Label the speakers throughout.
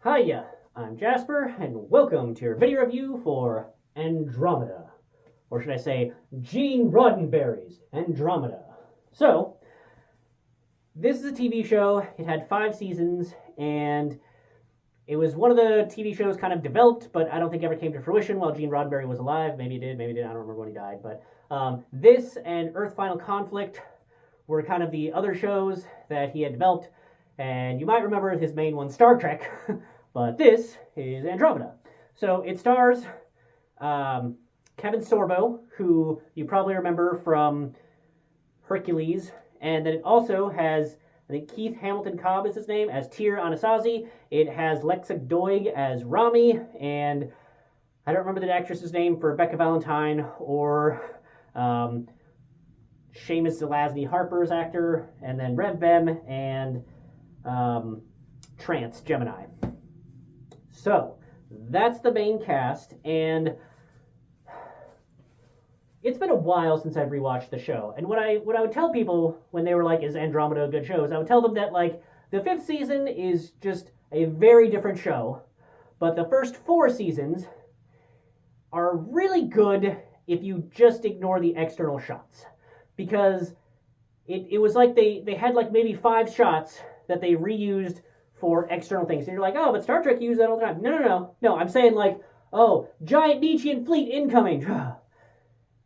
Speaker 1: Hiya, I'm Jasper, and welcome to your video review for Andromeda. Or should I say, Gene Roddenberry's Andromeda. So, this is a TV show. It had 5 seasons, and it was one of the TV shows kind of developed, but I don't think ever came to fruition while Gene Roddenberry was alive. Maybe it did, maybe it didn't. I don't remember when he died. But this and Earth Final Conflict were kind of the other shows that he had developed. And you might remember his main one, Star Trek, but this is Andromeda. So it stars Kevin Sorbo, who you probably remember from Hercules, and then it also has, I think, Keith Hamilton Cobb is his name, as Tyr Anasazi. It has Lexa Doig as Rami, and I don't remember the actress's name for Becca Valentine, or Seamus Zelazny Harper's actor, and then Rev Bem, and Trance Gemini. So that's the main cast, and it's been a while since I've rewatched the show. And what I would tell people when they were like, "Is Andromeda a good show?" is I would tell them that like the 5th season is just a very different show, but the first 4 seasons are really good if you just ignore the external shots, because it was like they had like maybe 5 shots that they reused for external things. And you're like, oh, but Star Trek used that all the time. No, I'm saying like, oh, giant Nietzschean fleet incoming.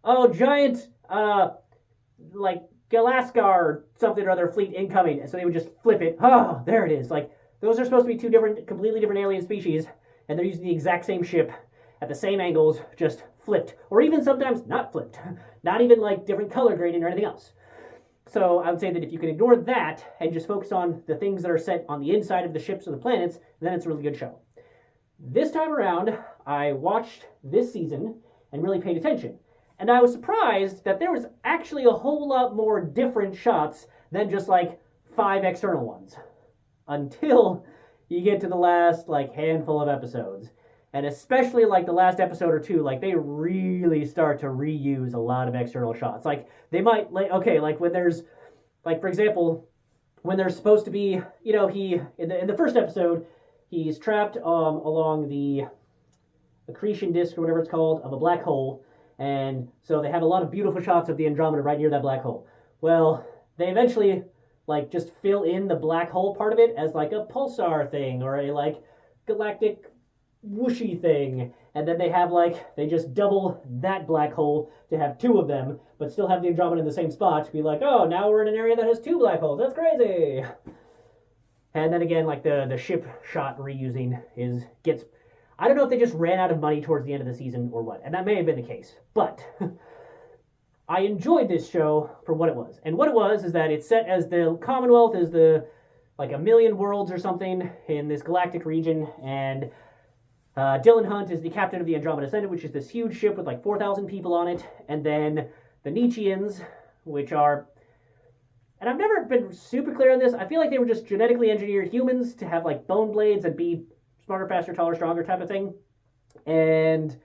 Speaker 1: Oh, giant, like, Galaskar something or other fleet incoming. So they would just flip it. Oh, there it is. Like, those are supposed to be 2 completely different alien species, and they're using the exact same ship at the same angles, just flipped. Or even sometimes not flipped. Not even, like, different color grading or anything else. So I would say that if you can ignore that and just focus on the things that are set on the inside of the ships or the planets, then it's a really good show. This time around, I watched this season and really paid attention. And I was surprised that there was actually a whole lot more different shots than just like 5 external ones. Until you get to the last like handful of episodes. And especially like the last episode or 2, like they really start to reuse a lot of external shots. Like they might, like, okay, like when there's, like for example, when there's supposed to be, you know, he, in the first episode, he's trapped along the accretion disk or whatever it's called of a black hole. And so they have a lot of beautiful shots of the Andromeda right near that black hole. Well, they eventually like just fill in the black hole part of it as like a pulsar thing or a like galactic whooshy thing, and then they have like, they just double that black hole to have 2 of them, but still have the Andromeda in the same spot to be like, oh, now we're in an area that has 2 black holes, that's crazy. And then again, like the ship shot reusing gets, I don't know if they just ran out of money towards the end of the season or what, and that may have been the case, but I enjoyed this show for what it was. And what it was is that it's set as the Commonwealth is the, like 1,000,000 worlds or something in this galactic region, and Dylan Hunt is the captain of the Andromeda Ascendant, which is this huge ship with like 4,000 people on it. And then the Nietzscheans, which are, and I've never been super clear on this, I feel like they were just genetically engineered humans to have like bone blades and be smarter, faster, taller, stronger type of thing. And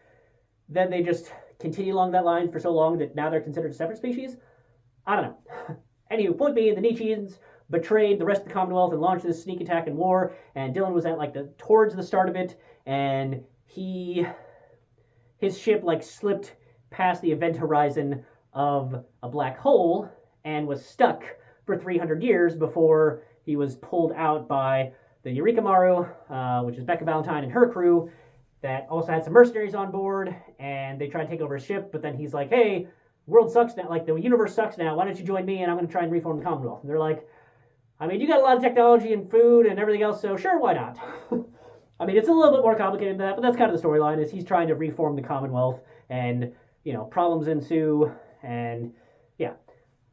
Speaker 1: then they just continue along that line for so long that now they're considered a separate species. I don't know. Anyway, point being, the Nietzscheans betrayed the rest of the Commonwealth and launched this sneak attack and war, and Dylan was at like towards the start of it, and his ship like slipped past the event horizon of a black hole and was stuck for 300 years before he was pulled out by the Eureka Maru, which is Becca Valentine and her crew, that also had some mercenaries on board, and they tried to take over his ship, but then he's like, hey, world sucks now, like the universe sucks now, why don't you join me and I'm going to try and reform the Commonwealth. And they're like, I mean, you got a lot of technology and food and everything else, so sure, why not? I mean, it's a little bit more complicated than that, but that's kind of the storyline, is he's trying to reform the Commonwealth, and, you know, problems ensue, and, yeah.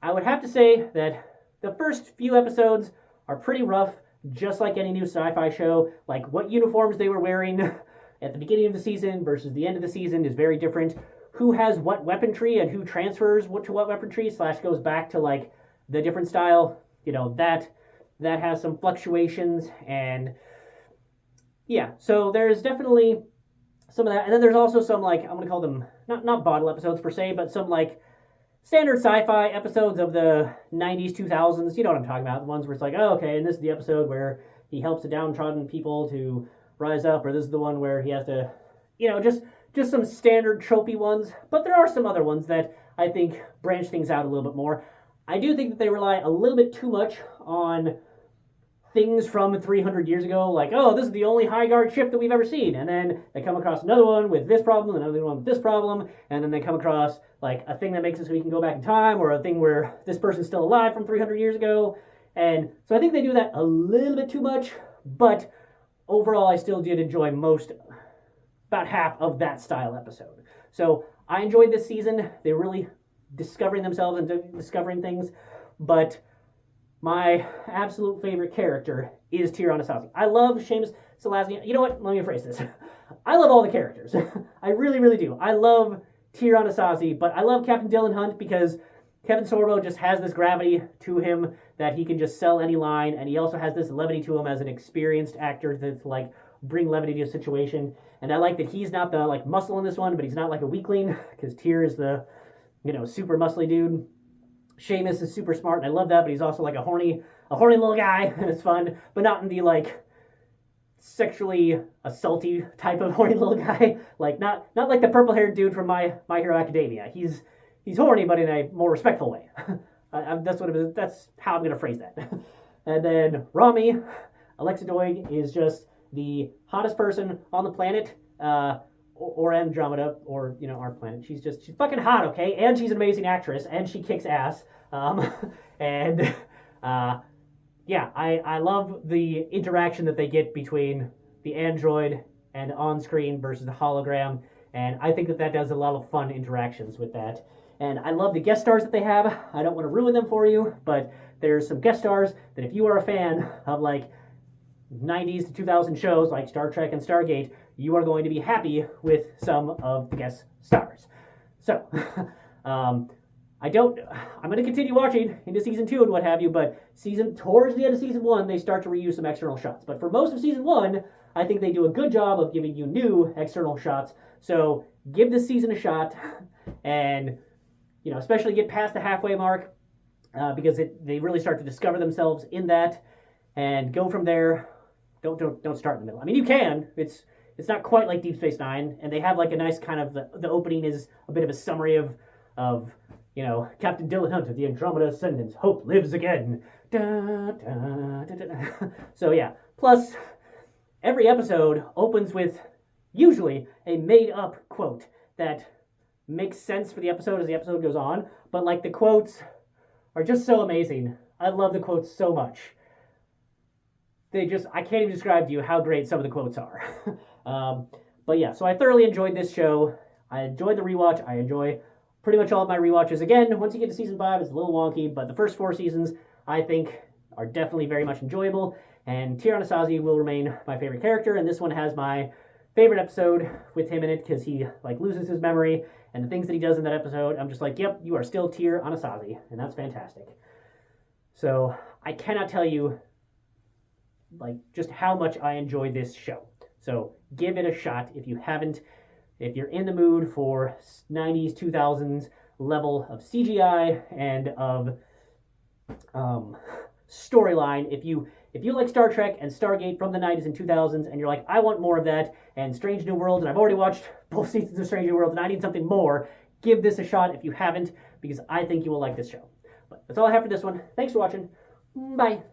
Speaker 1: I would have to say that the first few episodes are pretty rough, just like any new sci-fi show. Like, what uniforms they were wearing at the beginning of the season versus the end of the season is very different. Who has what weaponry and who transfers what to what weaponry / goes back to, like, the different style, you know, that has some fluctuations, and yeah, so there's definitely some of that. And then there's also some, like, I'm going to call them, not bottle episodes per se, but some, like, standard sci-fi episodes of the 90s, 2000s. You know what I'm talking about. The ones where it's like, oh, okay, and this is the episode where he helps the downtrodden people to rise up, or this is the one where he has to, just some standard tropey ones. But there are some other ones that I think branch things out a little bit more. I do think that they rely a little bit too much on things from 300 years ago, like, oh, this is the only high guard ship that we've ever seen, and then they come across another one with this problem, another one with this problem, and then they come across like a thing that makes it so we can go back in time, or a thing where this person's still alive from 300 years ago. And so I think they do that a little bit too much, but overall I still did enjoy about half of that style episode. So I enjoyed this season. They're really discovering themselves and discovering things, but my absolute favorite character is Tyr Anasazi. I love Seamus Salazian. You know what? Let me rephrase this. I love all the characters. I really, really do. I love Tyr Anasazi, but I love Captain Dylan Hunt because Kevin Sorbo just has this gravity to him that he can just sell any line, and he also has this levity to him as an experienced actor that's like bring levity to a situation. And I like that he's not the like muscle in this one, but he's not like a weakling because Tyr is the super muscly dude. Seamus is super smart, and I love that, but he's also like a horny little guy, and it's fun, but not in the like sexually assaulty type of horny little guy. Like not like the purple-haired dude from My Hero Academia. He's horny, but in a more respectful way. That's how I'm gonna phrase that. And then Rami, Alexa Doig, is just the hottest person on the planet. Or Andromeda, or our planet. She's fucking hot, okay? And she's an amazing actress, and she kicks ass. I love the interaction that they get between the android and on-screen versus the hologram, and I think that does a lot of fun interactions with that. And I love the guest stars that they have. I don't want to ruin them for you, but there's some guest stars that if you are a fan of like 90s to 2000 shows like Star Trek and Stargate, you are going to be happy with some of the guest stars. So, I'm going to continue watching into season 2 and what have you, but towards the end of season 1, they start to reuse some external shots. But for most of season 1, I think they do a good job of giving you new external shots. So, give this season a shot, and, especially get past the halfway mark, because they really start to discover themselves in that, and go from there. Don't start in the middle. I mean, you can. It's not quite like Deep Space Nine, and they have like a nice kind of the opening is a bit of a summary of Captain Dylan Hunt of the Andromeda Ascendant. Hope lives again. Da, da, da, da. So yeah. Plus, every episode opens with usually a made-up quote that makes sense for the episode as the episode goes on. But like the quotes are just so amazing. I love the quotes so much. I can't even describe to you how great some of the quotes are. But yeah, so I thoroughly enjoyed this show. I enjoyed the rewatch. I enjoy pretty much all of my rewatches. Again, once you get to season 5, it's a little wonky, but the first 4 seasons, I think, are definitely very much enjoyable. And Tyr Anasazi will remain my favorite character, and this one has my favorite episode with him in it, because he loses his memory, and the things that he does in that episode, I'm just like, yep, you are still Tyr Anasazi, and that's fantastic. So, I cannot tell you just how much I enjoyed this show. So give it a shot if you haven't. If you're in the mood for 90s, 2000s level of CGI and of storyline, if you like Star Trek and Stargate from the 90s and 2000s, and you're like, I want more of that, and Strange New Worlds, and I've already watched both seasons of Strange New Worlds, and I need something more, give this a shot if you haven't, because I think you will like this show. But that's all I have for this one. Thanks for watching. Bye.